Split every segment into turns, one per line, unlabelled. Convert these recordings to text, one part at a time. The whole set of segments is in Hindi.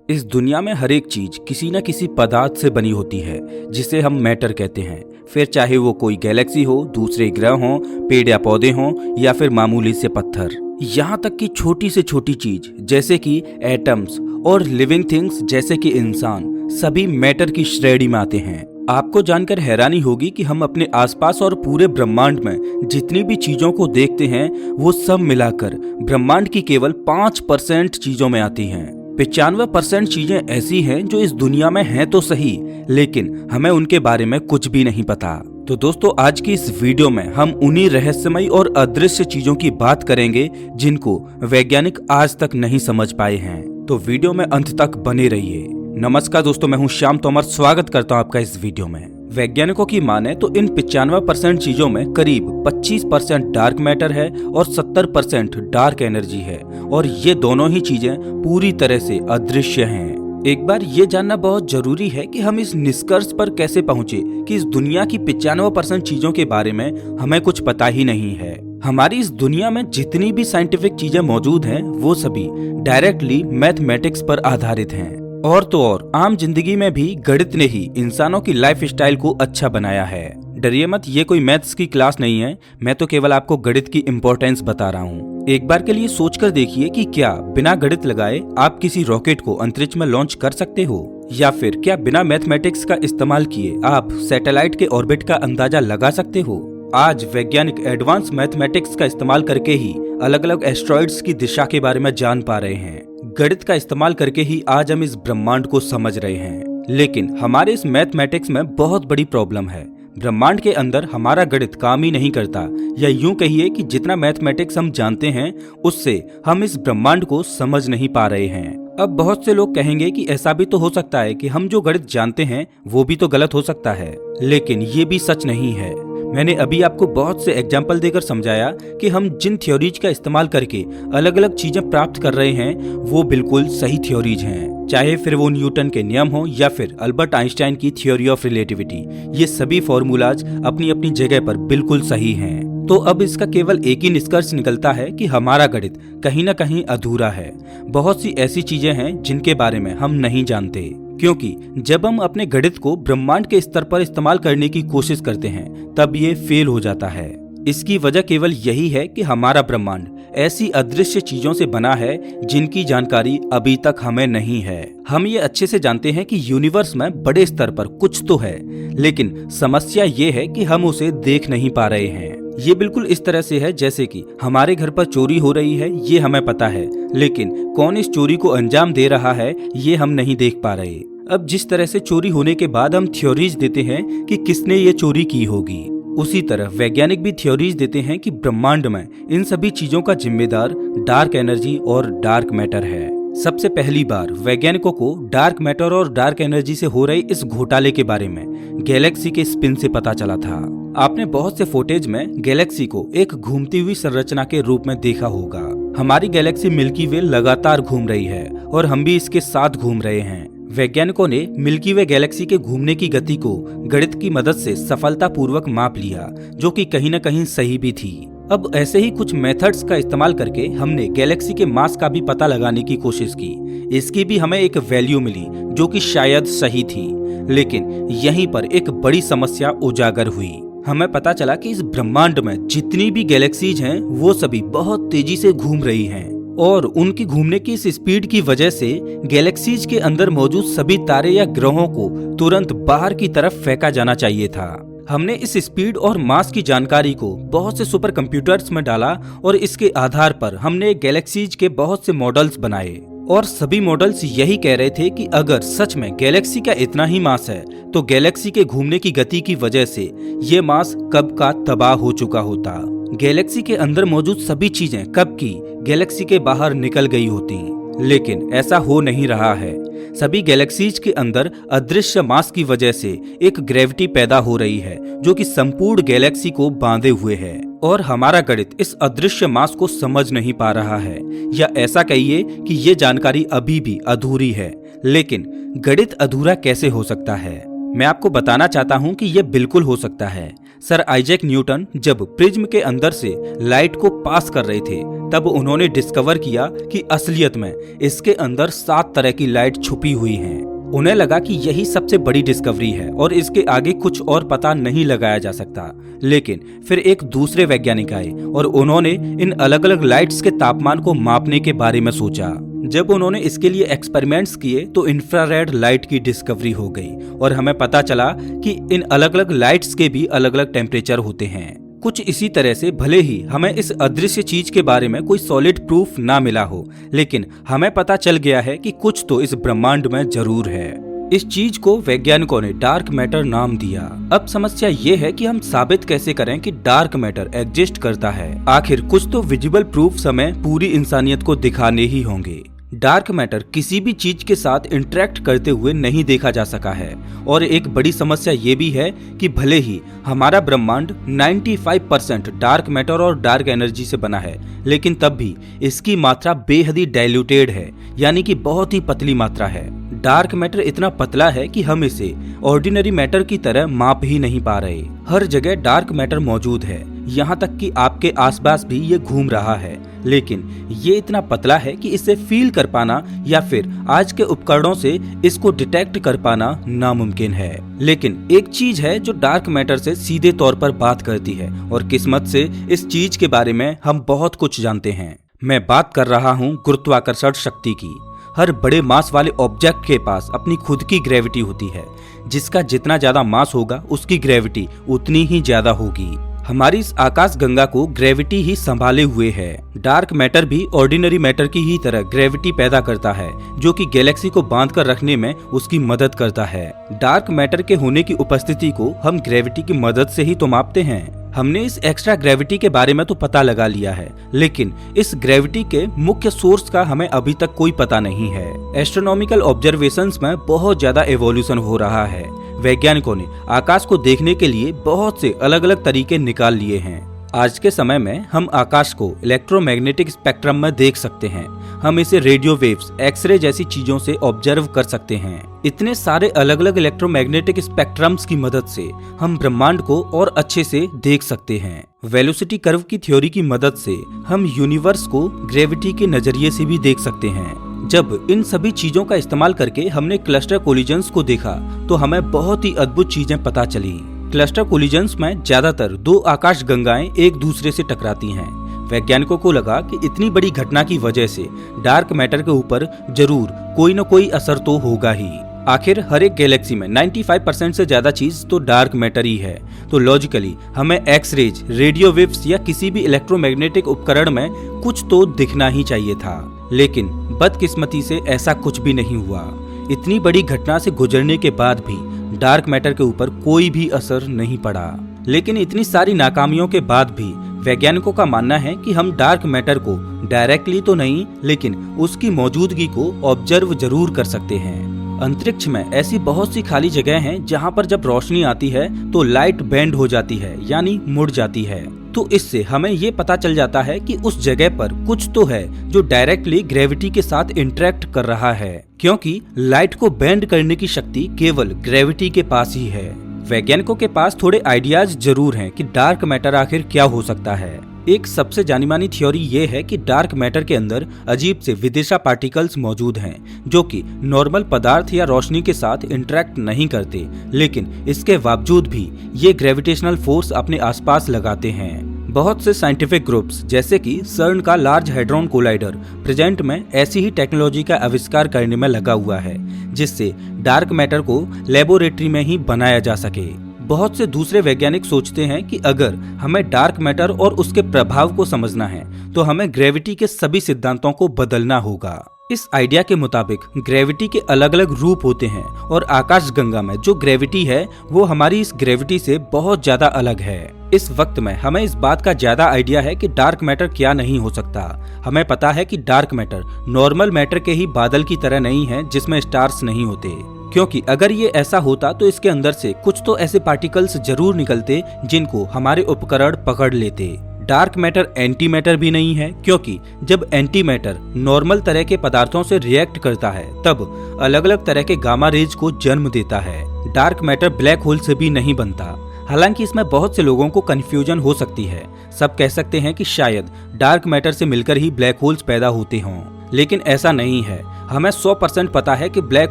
इस दुनिया में हर एक चीज किसी न किसी पदार्थ से बनी होती है जिसे हम मैटर कहते हैं। फिर चाहे वो कोई गैलेक्सी हो, दूसरे ग्रह हो, पेड़ या पौधे हों या फिर मामूली से पत्थर, यहाँ तक कि छोटी से छोटी चीज जैसे कि एटम्स और लिविंग थिंग्स जैसे कि इंसान सभी मैटर की श्रेणी में आते हैं। आपको जानकर हैरानी होगी कि हम अपने आसपास और पूरे ब्रह्मांड में जितनी भी चीजों को देखते हैं वो सब मिलाकर ब्रह्मांड की केवल 5% चीजों में आती हैं। 95% चीजें ऐसी हैं जो इस दुनिया में हैं तो सही, लेकिन हमें उनके बारे में कुछ भी नहीं पता। तो दोस्तों, आज की इस वीडियो में हम उन्हीं रहस्यमयी और अदृश्य चीजों की बात करेंगे जिनको वैज्ञानिक आज तक नहीं समझ पाए हैं। तो वीडियो में अंत तक बने रहिए। नमस्कार दोस्तों, मैं हूं श्याम तोमर, स्वागत करता हूं आपका इस वीडियो में। वैज्ञानिकों की माने तो इन 95% चीजों में करीब 25% डार्क मैटर है और 70% डार्क एनर्जी है, और ये दोनों ही चीजें पूरी तरह से अदृश्य हैं। एक बार ये जानना बहुत जरूरी है कि हम इस निष्कर्ष पर कैसे पहुंचे कि इस दुनिया की 95% चीजों के बारे में हमें कुछ पता ही नहीं है। हमारी इस दुनिया में जितनी भी साइंटिफिक चीजें मौजूद हैं वो सभी डायरेक्टली मैथमेटिक्स पर आधारित हैं। और तो और आम जिंदगी में भी गणित ने ही इंसानों की लाइफ स्टाइल को अच्छा बनाया है। डरिए मत, ये कोई मैथ्स की क्लास नहीं है, मैं तो केवल आपको गणित की इम्पोर्टेंस बता रहा हूँ। एक बार के लिए सोचकर देखिए कि क्या बिना गणित लगाए आप किसी रॉकेट को अंतरिक्ष में लॉन्च कर सकते हो, या फिर क्या बिना मैथमेटिक्स का इस्तेमाल किए आप सैटेलाइट के ऑर्बिट का अंदाजा लगा सकते हो। आज वैज्ञानिक एडवांस मैथमेटिक्स का इस्तेमाल करके ही अलग अलग एस्ट्रॉइड्स की दिशा के बारे में जान पा रहे हैं। गणित का इस्तेमाल करके ही आज हम इस ब्रह्मांड को समझ रहे हैं। लेकिन हमारे इस मैथमेटिक्स में बहुत बड़ी प्रॉब्लम है। ब्रह्मांड के अंदर हमारा गणित काम ही नहीं करता, या यूं कहिए कि जितना मैथमेटिक्स हम जानते हैं उससे हम इस ब्रह्मांड को समझ नहीं पा रहे हैं। अब बहुत से लोग कहेंगे कि ऐसा भी तो हो सकता है कि हम जो गणित जानते हैं वो भी तो गलत हो सकता है, लेकिन ये भी सच नहीं है। मैंने अभी आपको बहुत से एग्जाम्पल देकर समझाया कि हम जिन थ्योरीज का इस्तेमाल करके अलग अलग चीजें प्राप्त कर रहे हैं वो बिल्कुल सही थ्योरीज हैं। चाहे फिर वो न्यूटन के नियम हो या फिर अल्बर्ट आइंस्टाइन की थ्योरी ऑफ रिलेटिविटी, ये सभी फॉर्मूलाज अपनी अपनी जगह पर बिल्कुल सही हैं। तो अब इसका केवल एक ही निष्कर्ष निकलता है कि हमारा गणित कहीं न कहीं अधूरा है। बहुत सी ऐसी चीजें हैं जिनके बारे में हम नहीं जानते, क्योंकि जब हम अपने गणित को ब्रह्मांड के स्तर पर इस्तेमाल करने की कोशिश करते हैं तब ये फेल हो जाता है। इसकी वजह केवल यही है कि हमारा ब्रह्मांड ऐसी अदृश्य चीजों से बना है जिनकी जानकारी अभी तक हमें नहीं है। हम ये अच्छे से जानते हैं कि यूनिवर्स में बड़े स्तर पर कुछ तो है, लेकिन समस्या ये है कि हम उसे देख नहीं पा रहे हैं। ये बिल्कुल इस तरह से है जैसे कि हमारे घर पर चोरी हो रही है, ये हमें पता है, लेकिन कौन इस चोरी को अंजाम दे रहा है ये हम नहीं देख पा रहे। अब जिस तरह से चोरी होने के बाद हम थ्योरीज देते हैं कि किसने ये चोरी की होगी, उसी तरह वैज्ञानिक भी थ्योरीज देते हैं कि ब्रह्मांड में इन सभी चीजों का जिम्मेदार डार्क एनर्जी और डार्क मैटर है। सबसे पहली बार वैज्ञानिकों को डार्क मैटर और डार्क एनर्जी से हो रहे इस घोटाले के बारे में गैलेक्सी के स्पिन से पता चला था। आपने बहुत से फुटेज में गैलेक्सी को एक घूमती हुई संरचना के रूप में देखा होगा। हमारी गैलेक्सी मिल्की वे लगातार घूम रही है और हम भी इसके साथ घूम रहे हैं। वैज्ञानिकों ने मिल्की वे गैलेक्सी के घूमने की गति को गणित की मदद से सफलतापूर्वक माप लिया, जो कि कहीं न कहीं सही भी थी। अब ऐसे ही कुछ मेथड्स का इस्तेमाल करके हमने गैलेक्सी के मास का भी पता लगाने की कोशिश की। इसकी भी हमें एक वैल्यू मिली जो कि शायद सही थी, लेकिन यहीं पर एक बड़ी समस्या उजागर हुई। हमें पता चला कि इस ब्रह्मांड में जितनी भी गैलेक्सीज हैं वो सभी बहुत तेजी से घूम रही हैं, और उनकी घूमने की इस स्पीड की वजह से गैलेक्सीज के अंदर मौजूद सभी तारे या ग्रहों को तुरंत बाहर की तरफ फेंका जाना चाहिए था। हमने इस स्पीड और मास की जानकारी को बहुत से सुपर कंप्यूटर्स में डाला और इसके आधार पर हमने गैलेक्सीज के बहुत से मॉडल्स बनाए, और सभी मॉडल्स यही कह रहे थे कि अगर सच में गैलेक्सी का इतना ही मास है तो गैलेक्सी के घूमने की गति की वजह से ये मास कब का तबाह हो चुका होता। गैलेक्सी के अंदर मौजूद सभी चीजें कब की गैलेक्सी के बाहर निकल गई होती, लेकिन ऐसा हो नहीं रहा है। सभी गैलेक्सीज के अंदर अदृश्य मास की वजह से एक ग्रेविटी पैदा हो रही है जो कि संपूर्ण गैलेक्सी को बांधे हुए है, और हमारा गणित इस अदृश्य मास को समझ नहीं पा रहा है, या ऐसा कहिए कि ये जानकारी अभी भी अधूरी है। लेकिन गणित अधूरा कैसे हो सकता है? मैं आपको बताना चाहता हूँ कि ये बिल्कुल हो सकता है। सर आइजैक न्यूटन जब प्रिज्म के अंदर से लाइट को पास कर रहे थे तब उन्होंने डिस्कवर किया कि असलियत में इसके अंदर 7 तरह की लाइट छुपी हुई हैं। उन्हें लगा कि यही सबसे बड़ी डिस्कवरी है और इसके आगे कुछ और पता नहीं लगाया जा सकता। लेकिन फिर एक दूसरे वैज्ञानिक आए और उन्होंने इन अलग अलग लाइट्स के तापमान को मापने के बारे में सोचा। जब उन्होंने इसके लिए एक्सपेरिमेंट्स किए तो इंफ्रारेड लाइट की डिस्कवरी हो गई और हमें पता चला कि इन अलग अलग लाइट्स के भी अलग अलग टेम्परेचर होते हैं। कुछ इसी तरह से भले ही हमें इस अदृश्य चीज के बारे में कोई सॉलिड प्रूफ ना मिला हो, लेकिन हमें पता चल गया है कि कुछ तो इस ब्रह्मांड में जरूर है। इस चीज को वैज्ञानिकों ने डार्क मैटर नाम दिया। अब समस्या ये है कि हम साबित कैसे करें कि डार्क मैटर एग्जिस्ट करता है। आखिर कुछ तो विजिबल प्रूफ हमें पूरी इंसानियत को दिखाने ही होंगे। डार्क मैटर किसी भी चीज के साथ इंटरेक्ट करते हुए नहीं देखा जा सका है और एक बड़ी समस्या ये भी है कि भले ही हमारा ब्रह्मांड 95% डार्क मैटर और डार्क एनर्जी से बना है, लेकिन तब भी इसकी मात्रा बेहद ही डाइल्यूटेड है, यानी कि बहुत ही पतली मात्रा है। डार्क मैटर इतना पतला है कि हम इसे ऑर्डिनरी मैटर की तरह माप ही नहीं पा रहे। हर जगह डार्क मैटर मौजूद है, यहाँ तक कि आपके आसपास भी ये घूम रहा है, लेकिन ये इतना पतला है कि इसे फील कर पाना या फिर आज के उपकरणों से इसको डिटेक्ट कर पाना नामुमकिन है। लेकिन एक चीज है जो डार्क मैटर से सीधे तौर पर बात करती है और किस्मत से इस चीज के बारे में हम बहुत कुछ जानते हैं। मैं बात कर रहा हूँ गुरुत्वाकर्षण शक्ति की। हर बड़े मास वाले ऑब्जेक्ट के पास अपनी खुद की ग्रेविटी होती है। जिसका जितना ज्यादा मास होगा उसकी ग्रेविटी उतनी ही ज्यादा होगी। हमारी इस आकाश गंगा को ग्रेविटी ही संभाले हुए है। डार्क मैटर भी ऑर्डिनरी मैटर की ही तरह ग्रेविटी पैदा करता है, जो कि गैलेक्सी को बांध कर रखने में उसकी मदद करता है। डार्क मैटर के होने की उपस्थिति को हम ग्रेविटी की मदद से ही तो मापते हैं। हमने इस एक्स्ट्रा ग्रेविटी के बारे में तो पता लगा लिया है, लेकिन इस ग्रेविटी के मुख्य सोर्स का हमें अभी तक कोई पता नहीं है। एस्ट्रोनॉमिकल ऑब्जर्वेशंस में बहुत ज्यादा एवोल्यूशन हो रहा है। वैज्ञानिकों ने आकाश को देखने के लिए बहुत से अलग अलग तरीके निकाल लिए हैं। आज के समय में हम आकाश को इलेक्ट्रोमैग्नेटिक स्पेक्ट्रम में देख सकते हैं। हम इसे रेडियो वेव्स, एक्सरे जैसी चीजों से ऑब्जर्व कर सकते हैं। इतने सारे अलग अलग इलेक्ट्रोमैग्नेटिक स्पेक्ट्रम्स की मदद से हम ब्रह्मांड को और अच्छे से देख सकते हैं। वेलोसिटी कर्व की थ्योरी की मदद से हम यूनिवर्स को ग्रेविटी के नजरिए से भी देख सकते हैं। जब इन सभी चीजों का इस्तेमाल करके हमने क्लस्टर कोलिजन्स को देखा तो हमें बहुत ही अद्भुत चीजें पता चली। क्लस्टर कोलिजन्स में ज्यादातर 2 आकाश गंगाएं एक दूसरे से टकराती हैं। वैज्ञानिकों को लगा कि इतनी बड़ी घटना की वजह से डार्क मैटर के ऊपर जरूर कोई न कोई असर तो होगा ही। आखिर हर एक गैलेक्सी में 95% से ज्यादा चीज तो डार्क मैटर ही है, तो लॉजिकली हमें एक्सरेज, रेडियो वेव्स या किसी भी इलेक्ट्रोमैग्नेटिक उपकरण में कुछ तो दिखना ही चाहिए था। लेकिन बदकिस्मती से ऐसा कुछ भी नहीं हुआ। इतनी बड़ी घटना से गुजरने के बाद भी डार्क मैटर के ऊपर कोई भी असर नहीं पड़ा। लेकिन इतनी सारी नाकामियों के बाद भी वैज्ञानिकों का मानना है कि हम डार्क मैटर को डायरेक्टली तो नहीं, लेकिन उसकी मौजूदगी को ऑब्जर्व जरूर कर सकते हैं। अंतरिक्ष में ऐसी बहुत सी खाली जगह हैं जहां पर जब रोशनी आती है तो लाइट बेंड हो जाती है, यानी मुड़ जाती है। तो इससे हमें ये पता चल जाता है कि उस जगह पर कुछ तो है जो डायरेक्टली ग्रेविटी के साथ इंटरेक्ट कर रहा है, क्योंकि लाइट को बेंड करने की शक्ति केवल ग्रेविटी के पास ही है। वैज्ञानिकों के पास थोड़े आइडियाज जरूर हैं कि डार्क मैटर आखिर क्या हो सकता है। एक सबसे जानी मानी थ्योरी ये है कि डार्क मैटर के अंदर अजीब से विदिशा पार्टिकल्स मौजूद हैं, जो कि नॉर्मल पदार्थ या रोशनी के साथ इंटरेक्ट नहीं करते, लेकिन इसके बावजूद भी ये ग्रेविटेशनल फोर्स अपने आसपास लगाते हैं। बहुत से साइंटिफिक ग्रुप्स जैसे कि सर्न का लार्ज हैड्रॉन कोलाइडर प्रेजेंट में ऐसी ही टेक्नोलॉजी का आविष्कार करने में लगा हुआ है, जिससे डार्क मैटर को लेबोरेटरी में ही बनाया जा सके। बहुत से दूसरे वैज्ञानिक सोचते हैं कि अगर हमें डार्क मैटर और उसके प्रभाव को समझना है तो हमें ग्रेविटी के सभी सिद्धांतों को बदलना होगा। इस आइडिया के मुताबिक ग्रेविटी के अलग अलग रूप होते हैं और आकाश गंगा में जो ग्रेविटी है वो हमारी इस ग्रेविटी से बहुत ज्यादा अलग है। इस वक्त में हमें इस बात का ज्यादा आइडिया है कि डार्क मैटर क्या नहीं हो सकता। हमें पता है कि डार्क मैटर नॉर्मल मैटर के ही बादल की तरह नहीं है जिसमें स्टार्स नहीं होते, क्योंकि अगर ये ऐसा होता तो इसके अंदर से कुछ तो ऐसे पार्टिकल्स जरूर निकलते जिनको हमारे उपकरण पकड़ लेते। डार्क मैटर एंटी मैटर भी नहीं है, क्योंकि जब एंटी मैटर नॉर्मल तरह के पदार्थों से रिएक्ट करता है तब अलग अलग तरह के गामा रेज को जन्म देता है। डार्क मैटर ब्लैक होल से भी नहीं बनता। हालांकि इसमें बहुत से लोगों को कंफ्यूजन हो सकती है। सब कह सकते हैं कि शायद डार्क मैटर से मिलकर ही ब्लैक होल्स पैदा होते हों, लेकिन ऐसा नहीं है। हमें 100% पता है कि ब्लैक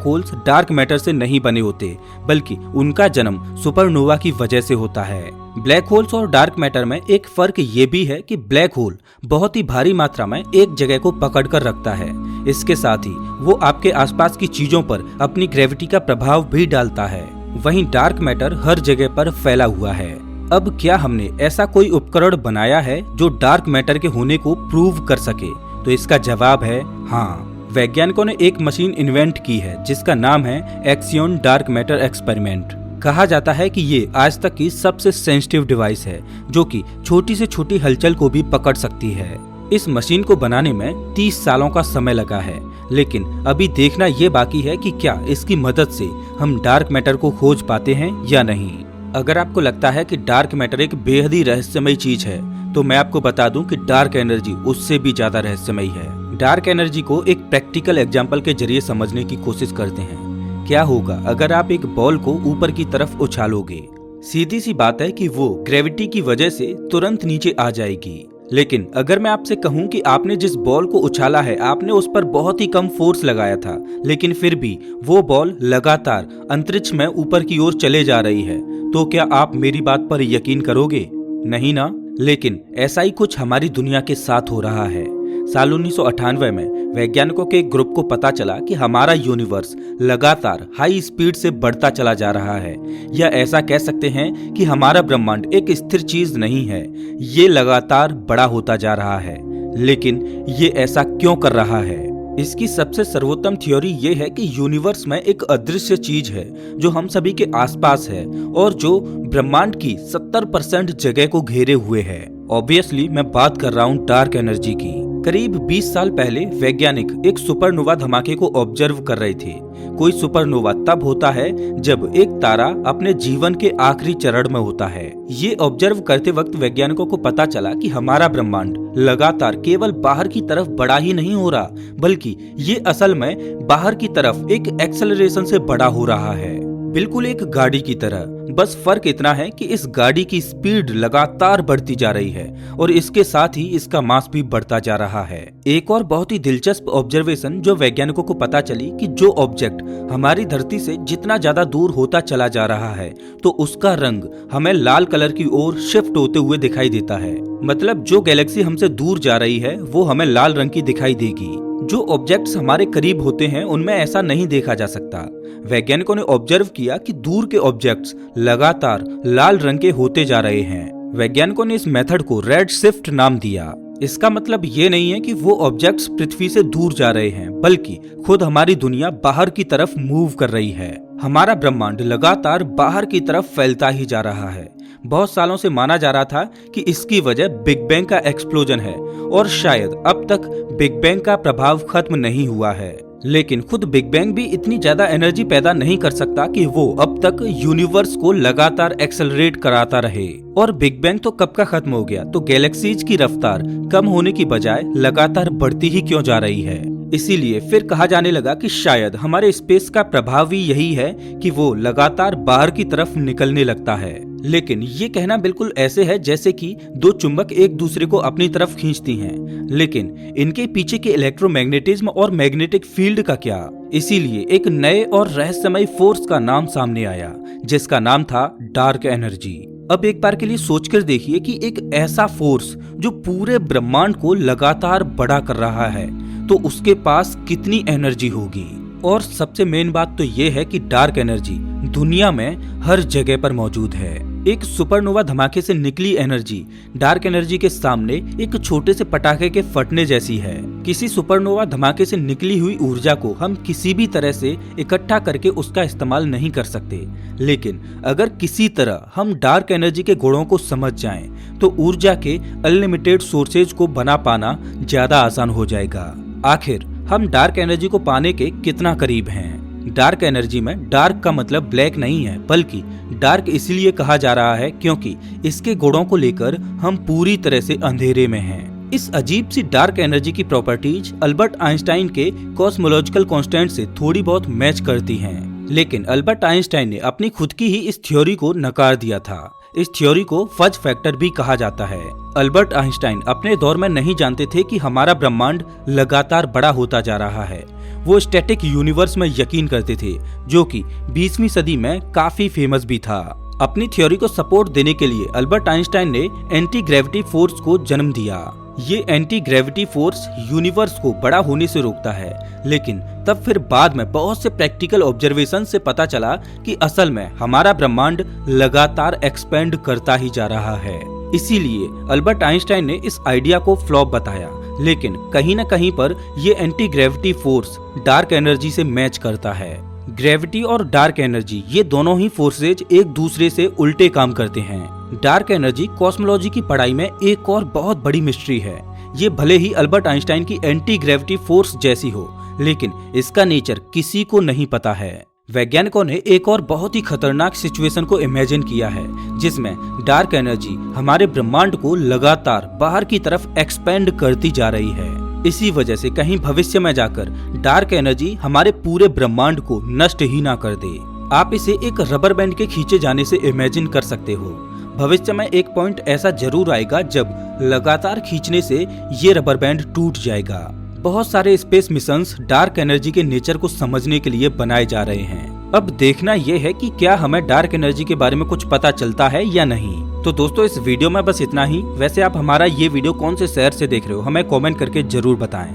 होल्स डार्क मैटर से नहीं बने होते, बल्कि उनका जन्म सुपरनोवा की वजह से होता है। ब्लैक होल्स और डार्क मैटर में एक फर्क ये भी है कि ब्लैक होल बहुत ही भारी मात्रा में एक जगह को पकड़ कर रखता है। इसके साथ ही वो आपके आसपास की चीजों पर अपनी ग्रेविटी का प्रभाव भी डालता है। वहीं डार्क मैटर हर जगह पर फैला हुआ है। अब क्या हमने ऐसा कोई उपकरण बनाया है जो डार्क मैटर के होने को प्रूव कर सके? तो इसका जवाब है हाँ। वैज्ञानिकों ने एक मशीन इन्वेंट की है जिसका नाम है एक्सियन डार्क मैटर एक्सपेरिमेंट। कहा जाता है कि ये आज तक की सबसे सेंसिटिव डिवाइस है जो कि छोटी से छोटी हलचल को भी पकड़ सकती है। इस मशीन को बनाने में 30 सालों का समय लगा है, लेकिन अभी देखना ये बाकी है कि क्या इसकी मदद से हम डार्क मैटर को खोज पाते हैं या नहीं। अगर आपको लगता है कि डार्क मैटर एक बेहद ही रहस्यमयी चीज है, तो मैं आपको बता दूं कि डार्क एनर्जी उससे भी ज्यादा रहस्यमयी है। डार्क एनर्जी को एक प्रैक्टिकल एग्जाम्पल के जरिए समझने की कोशिश करते हैं। क्या होगा अगर आप एक बॉल को ऊपर की तरफ उछालोगे? सीधी सी बात है कि वो ग्रेविटी की वजह से तुरंत नीचे आ जाएगी। लेकिन अगर मैं आपसे कहूं कि आपने जिस बॉल को उछाला है, आपने उस पर बहुत ही कम फोर्स लगाया था, लेकिन फिर भी वो बॉल लगातार अंतरिक्ष में ऊपर की ओर चले जा रही है, तो क्या आप मेरी बात पर यकीन करोगे? नहीं ना। लेकिन ऐसा ही कुछ हमारी दुनिया के साथ हो रहा है। साल 1998 में वैज्ञानिकों के एक ग्रुप को पता चला कि हमारा यूनिवर्स लगातार हाई स्पीड से बढ़ता चला जा रहा है, या ऐसा कह सकते हैं कि हमारा ब्रह्मांड एक स्थिर चीज नहीं है, ये लगातार बड़ा होता जा रहा है। लेकिन ये ऐसा क्यों कर रहा है? इसकी सबसे सर्वोत्तम थ्योरी ये है कि यूनिवर्स में एक अदृश्य चीज है जो हम सभी के आसपास है और जो ब्रह्मांड की 70% जगह को घेरे हुए है। ऑब्वियसली मैं बात कर रहा हूँ डार्क एनर्जी की। करीब 20 साल पहले वैज्ञानिक एक सुपरनोवा धमाके को ऑब्जर्व कर रहे थे। कोई सुपरनोवा तब होता है जब एक तारा अपने जीवन के आखिरी चरण में होता है। ये ऑब्जर्व करते वक्त वैज्ञानिकों को पता चला कि हमारा ब्रह्मांड लगातार केवल बाहर की तरफ बड़ा ही नहीं हो रहा, बल्कि ये असल में बाहर की तरफ एक एक्सेलरेशन से बड़ा हो रहा है, बिल्कुल एक गाड़ी की तरह। बस फर्क इतना है कि इस गाड़ी की स्पीड लगातार बढ़ती जा रही है और इसके साथ ही इसका मास भी बढ़ता जा रहा है। एक और बहुत ही दिलचस्प ऑब्जर्वेशन जो वैज्ञानिकों को पता चली कि जो ऑब्जेक्ट हमारी धरती से जितना ज्यादा दूर होता चला जा रहा है, तो उसका रंग हमें लाल कलर की ओर शिफ्ट होते हुए दिखाई देता है। मतलब जो गैलेक्सी हमसे दूर जा रही है वो हमें लाल रंग की दिखाई देगी। जो ऑब्जेक्ट्स हमारे करीब होते हैं उनमें ऐसा नहीं देखा जा सकता। वैज्ञानिकों ने ऑब्जर्व किया कि दूर के ऑब्जेक्ट्स लगातार लाल रंग के होते जा रहे हैं। वैज्ञानिकों ने इस मेथड को रेड शिफ्ट नाम दिया। इसका मतलब ये नहीं है कि वो ऑब्जेक्ट्स पृथ्वी से दूर जा रहे हैं, बल्कि खुद हमारी दुनिया बाहर की तरफ मूव कर रही है। हमारा ब्रह्मांड लगातार बाहर की तरफ फैलता ही जा रहा है। बहुत सालों से माना जा रहा था कि इसकी वजह बिग बैंग का एक्सप्लोजन है और शायद अब तक बिग बैंग का प्रभाव खत्म नहीं हुआ है। लेकिन खुद बिग बैंग भी इतनी ज्यादा एनर्जी पैदा नहीं कर सकता कि वो अब तक यूनिवर्स को लगातार एक्सेलरेट कराता रहे। और बिग बैंग तो कब का खत्म हो गया, तो गैलेक्सीज की रफ्तार कम होने की बजाय लगातार बढ़ती ही क्यों जा रही है। इसीलिए फिर कहा जाने लगा कि शायद हमारे स्पेस का प्रभाव ही यही है कि वो लगातार बाहर की तरफ निकलने लगता है। लेकिन ये कहना बिल्कुल ऐसे है जैसे कि दो चुंबक एक दूसरे को अपनी तरफ खींचती हैं। लेकिन इनके पीछे के इलेक्ट्रोमैग्नेटिज्म और मैग्नेटिक फील्ड का क्या? इसीलिए एक नए और रहस्यमय फोर्स का नाम सामने आया जिसका नाम था डार्क एनर्जी। अब एक बार के लिए सोचकर देखिए कि एक ऐसा फोर्स जो पूरे ब्रह्मांड को लगातार बड़ा कर रहा है, तो उसके पास कितनी एनर्जी होगी। और सबसे मेन बात तो ये है कि डार्क एनर्जी दुनिया में हर जगह पर मौजूद है। एक सुपरनोवा धमाके से निकली एनर्जी डार्क एनर्जी के सामने एक छोटे से पटाखे के फटने जैसी है। किसी सुपरनोवा धमाके से निकली हुई ऊर्जा को हम किसी भी तरह से इकट्ठा करके उसका इस्तेमाल नहीं कर सकते, लेकिन अगर किसी तरह हम डार्क एनर्जी के गुणों को समझ जाएं, तो ऊर्जा के अनलिमिटेड सोर्सेज को बना पाना ज्यादा आसान हो जाएगा। आखिर हम डार्क एनर्जी को पाने के कितना करीब हैं? डार्क एनर्जी में डार्क का मतलब ब्लैक नहीं है, बल्कि डार्क इसलिए कहा जा रहा है क्योंकि इसके गुणों को लेकर हम पूरी तरह से अंधेरे में हैं। इस अजीब सी डार्क एनर्जी की प्रॉपर्टीज अल्बर्ट आइंस्टाइन के कॉस्मोलॉजिकल कांस्टेंट से थोड़ी बहुत मैच करती हैं, लेकिन अल्बर्ट आइंस्टाइन ने अपनी खुद की ही इस थ्योरी को नकार दिया था। इस थ्योरी को फज फैक्टर भी कहा जाता है। अल्बर्ट आइंस्टाइन अपने दौर में नहीं जानते थे कि हमारा ब्रह्मांड लगातार बड़ा होता जा रहा है। वो स्टैटिक यूनिवर्स में यकीन करते थे, जो कि 20वीं सदी में काफी फेमस भी था। अपनी थ्योरी को सपोर्ट देने के लिए अल्बर्ट आइंस्टाइन ने एंटी ग्रेविटी फोर्स को जन्म दिया। ये एंटी ग्रेविटी फोर्स यूनिवर्स को बड़ा होने से रोकता है, लेकिन तब फिर बाद में बहुत से प्रैक्टिकल ऑब्जर्वेशन से पता चला कि असल में हमारा ब्रह्मांड लगातार एक्सपेंड करता ही जा रहा है। इसीलिए अल्बर्ट आइंस्टाइन ने इस आइडिया को फ्लॉप बताया, लेकिन कहीं न कहीं पर ये anti gravity force dark energy से मैच करता है। ग्रेविटी और डार्क एनर्जी ये दोनों ही फोर्सेज एक दूसरे से उल्टे काम करते हैं। डार्क एनर्जी कॉस्मोलॉजी की पढ़ाई में एक और बहुत बड़ी मिस्ट्री है। ये भले ही अल्बर्ट आइंस्टाइन की एंटी ग्रेविटी फोर्स जैसी हो, लेकिन इसका नेचर किसी को नहीं पता है। वैज्ञानिकों ने एक और बहुत ही खतरनाक सिचुएशन को इमेजिन किया है, जिसमें डार्क एनर्जी हमारे ब्रह्मांड को लगातार बाहर की तरफ एक्सपेंड करती जा रही है। इसी वजह से कहीं भविष्य में जाकर डार्क एनर्जी हमारे पूरे ब्रह्मांड को नष्ट ही ना कर दे। आप इसे एक रबर बैंड के खींचे जाने से इमेजिन कर सकते हो। भविष्य में एक पॉइंट ऐसा जरूर आएगा जब लगातार खींचने से ये रबर बैंड टूट जाएगा। बहुत सारे स्पेस मिशंस डार्क एनर्जी के नेचर को समझने के लिए बनाए जा रहे हैं। अब देखना यह है कि क्या हमें डार्क एनर्जी के बारे में कुछ पता चलता है या नहीं। तो दोस्तों, इस वीडियो में बस इतना ही। वैसे आप हमारा ये वीडियो कौन से शहर से देख रहे हो, हमें कमेंट करके जरूर बताएं।